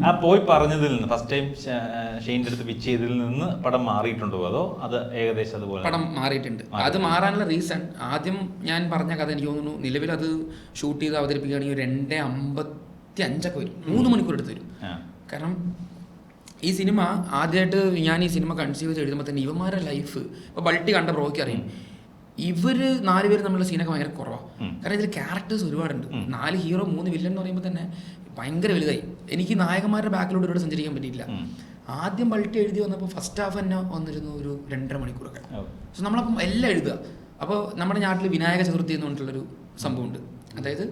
ആ പോയി പറഞ്ഞതിൽ നിന്ന് ഫസ്റ്റ് ടൈം ഷെയ്ൻ്റെ അടുത്ത് പിച്ച് ചെയ്തതിൽ നിന്ന് പടം മാറിയിട്ടുണ്ടോ അതോ അത് ഏകദേശം അതുപോലെ? പടം മാറിയിട്ടുണ്ട്. അത് മാറാനുള്ള റീസൺ ആദ്യം ഞാൻ പറഞ്ഞ കഥ എനിക്ക് തോന്നുന്നു നിലവിൽ അത് ഷൂട്ട് ചെയ്ത് അവതരിപ്പിക്കുകയാണെങ്കിൽ 2:55 വരും, 3 മണിക്കൂർ എടുത്ത് വരും. കാരണം ഈ സിനിമ ആദ്യമായിട്ട് ഞാൻ ഈ സിനിമ കൺസീവ് ചെയ്ത് എഴുതുമ്പോൾ തന്നെ ഇവന്മാരുടെ ലൈഫ് ഇപ്പോൾ ബൾട്ടി കണ്ട ബ്രോയ്ക്ക് അറിയും. ഇവർ 4 പേര് തമ്മിലുള്ള സീനൊക്കെ ഭയങ്കര കുറവാണ്. കാരണം ഇതിൽ ക്യാരക്ടേഴ്സ് ഒരുപാടുണ്ട്. 4 ഹീറോ 3 വില്ലൻ എന്ന് പറയുമ്പോൾ തന്നെ ഭയങ്കര വലുതായി. എനിക്ക് നായകന്മാരുടെ ബാക്കിലൂടെ ഒരുപാട് സഞ്ചരിക്കാൻ പറ്റിയില്ല. ആദ്യം ബൾട്ടി എഴുതി വന്നപ്പോൾ ഫസ്റ്റ് ഹാഫ് തന്നെ വന്നിരുന്നു ഒരു 2.5 മണിക്കൂറൊക്കെ. സോ നമ്മളപ്പം എല്ലാം എഴുതുക. അപ്പോൾ നമ്മുടെ നാട്ടിൽ വിനായക ചതുർത്ഥി എന്ന് പറഞ്ഞിട്ടുള്ളൊരു സംഭവമുണ്ട്. അതായത്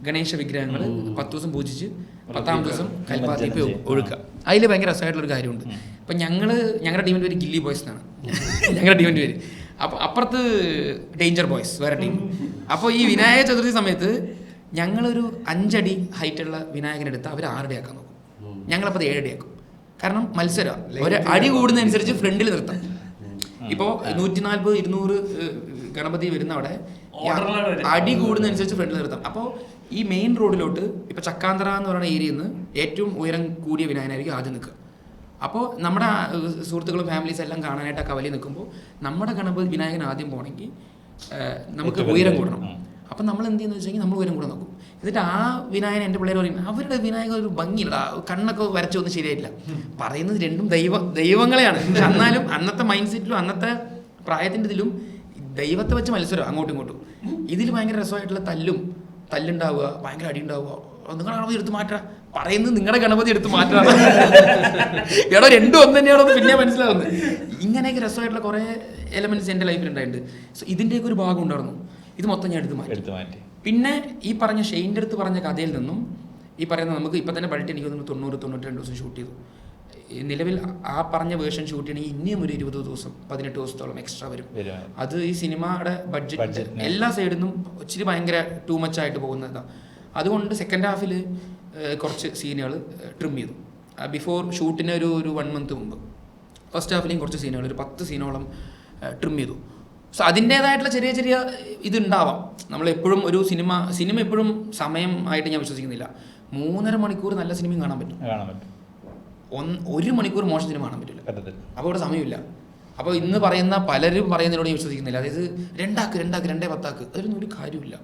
ഗണേശ വിഗ്രഹങ്ങൾ 10 ദിവസം പൂജിച്ച് 10ാം ദിവസം കൽപ്പാത്തി ഒഴുക്കുക. അതിൽ ഭയങ്കര രസമായിട്ടുള്ളൊരു കാര്യമുണ്ട്. അപ്പം ഞങ്ങളുടെ ടീമിൻ്റെ പേര് ഗില്ലി ബോയ്സ് എന്നാണ് ഞങ്ങളുടെ ടീമിൻ്റെ പേര്. അപ്പോൾ അപ്പുറത്ത് ഡേഞ്ചർ ബോയ്സ് വേറെ ടീം. അപ്പോൾ ഈ വിനായക ചതുർത്ഥി സമയത്ത് ഞങ്ങളൊരു 5 അടി ഹൈറ്റുള്ള വിനായകനെടുത്ത് അവർ 6 അടി ആക്കാൻ നോക്കും. ഞങ്ങളപ്പോൾ 7 അടി ആക്കും. കാരണം മത്സരം ഒരു അടി കൂടുന്നതനുസരിച്ച് ഫ്രണ്ടിൽ നിർത്താം. ഇപ്പോൾ 140, 200 ഗണപതി വരുന്ന അവിടെ അടി കൂടുന്നതനുസരിച്ച് ഫ്രണ്ടിൽ നിർത്താം. അപ്പോൾ ഈ മെയിൻ റോഡിലോട്ട് ഇപ്പോൾ ചക്കാന്തറ എന്ന് പറയുന്ന ഏരിയയിൽ നിന്ന് ഏറ്റവും ഉയരം കൂടിയ വിനായകനായിരിക്കും ആദ്യം നിൽക്കുക. അപ്പോൾ നമ്മുടെ സുഹൃത്തുക്കളും ഫാമിലീസ് എല്ലാം കാണാനായിട്ട് ആ കവലയിൽ നിൽക്കുമ്പോൾ നമ്മുടെ ഗണപതി വിനായകൻ ആദ്യം പോകണമെങ്കിൽ നമുക്ക് ഉയരം കൂടണം. അപ്പം നമ്മൾ എന്ത് ചെയ്യുന്നത് വെച്ചാൽ നമ്മൾ ഉയരം കൂടെ നോക്കും. എന്നിട്ട് ആ വിനായകൻ എൻ്റെ പിള്ളേർ പറയും അവരുടെ വിനായകൻ ഒരു ഭംഗിയില്ല, കണ്ണൊക്കെ വരച്ചൊന്നും ശരിയായിട്ടില്ല. പറയുന്നത് രണ്ടും ദൈവങ്ങളെയാണ്. പക്ഷെ എന്നാലും അന്നത്തെ മൈൻഡ് സെറ്റിലും അന്നത്തെ പ്രായത്തിൻ്റെ ഇതിലും ദൈവത്തെ വെച്ച് മത്സരം അങ്ങോട്ടും ഇങ്ങോട്ടും. ഇതിൽ ഭയങ്കര രസമായിട്ടുള്ള തല്ലുണ്ടാവുക, ഭയങ്കര അടി ഉണ്ടാവുക. നിങ്ങളുടെ ഗണപതി എടുത്ത് മാറ്റാ പറയുന്നത് നിങ്ങളുടെ ഗണപതി എടുത്ത് മാറ്റാ എടോ രണ്ടും ഒന്ന് തന്നെയാണോ പിന്നെ മനസ്സിലാവുന്നത്. ഇങ്ങനെയൊക്കെ രസമായിട്ടുള്ള കുറേ എലമെന്റ്സ് എൻ്റെ ലൈഫിൽ ഉണ്ടായിട്ടുണ്ട്. സോ ഇതിൻ്റെയൊക്കെ ഒരു ഭാഗം ഉണ്ടായിരുന്നു. ഇത് മൊത്തം ഞാൻ എടുത്ത് മാറ്റി. പിന്നെ ഈ പറഞ്ഞ ഷെയ്ൻ്റെ അടുത്ത് പറഞ്ഞ കഥയിൽ നിന്നും ഈ പറയുന്ന നമുക്ക് ഇപ്പം തന്നെ ബൾട്ടി എനിക്ക് 90-92 ദിവസം ഷൂട്ട് ചെയ്തു. നിലവിൽ ആ പറഞ്ഞ വേർഷൻ ഷൂട്ട് ചെയ്യണമെങ്കിൽ ഇനിയും ഒരു 20 ദിവസം 18 ദിവസത്തോളം എക്സ്ട്രാ വരും. അത് ഈ സിനിമയുടെ ബഡ്ജറ്റ് എല്ലാ സൈഡിൽ നിന്നും ഇച്ചിരി ഭയങ്കര ടൂ മച്ച് ആയിട്ട് പോകുന്നതാണ്. അതുകൊണ്ട് സെക്കൻഡ് ഹാഫിൽ കുറച്ച് സീനുകൾ ട്രിം ചെയ്തു. ബിഫോർ ഷൂട്ടിന് ഒരു 1 മന്ത് മുമ്പ് ഫസ്റ്റ് ഹാഫിലെയും കുറച്ച് സീനുകൾ ഒരു 10 സീനോളം ട്രിം ചെയ്തു. സോ അതിൻ്റേതായിട്ടുള്ള ചെറിയ ഇതുണ്ടാവാം. നമ്മളെപ്പോഴും ഒരു സിനിമ എപ്പോഴും സമയം ആയിട്ട് ഞാൻ വിശ്വസിക്കുന്നില്ല. 3.5 മണിക്കൂർ നല്ല സിനിമയും കാണാൻ പറ്റും. 1 മണിക്കൂർ മോശം സിനിമ കാണാൻ പറ്റില്ല. അപ്പോൾ ഇവിടെ സമയമില്ല. അപ്പോൾ ഇന്ന് പറയുന്ന പലരും പറയുന്നതിനോട് ഞാൻ വിശ്വസിക്കുന്നില്ല. അതായത് 2 ആക്ക് 2:10 അതിലൊന്നും ഒരു കാര്യമില്ല.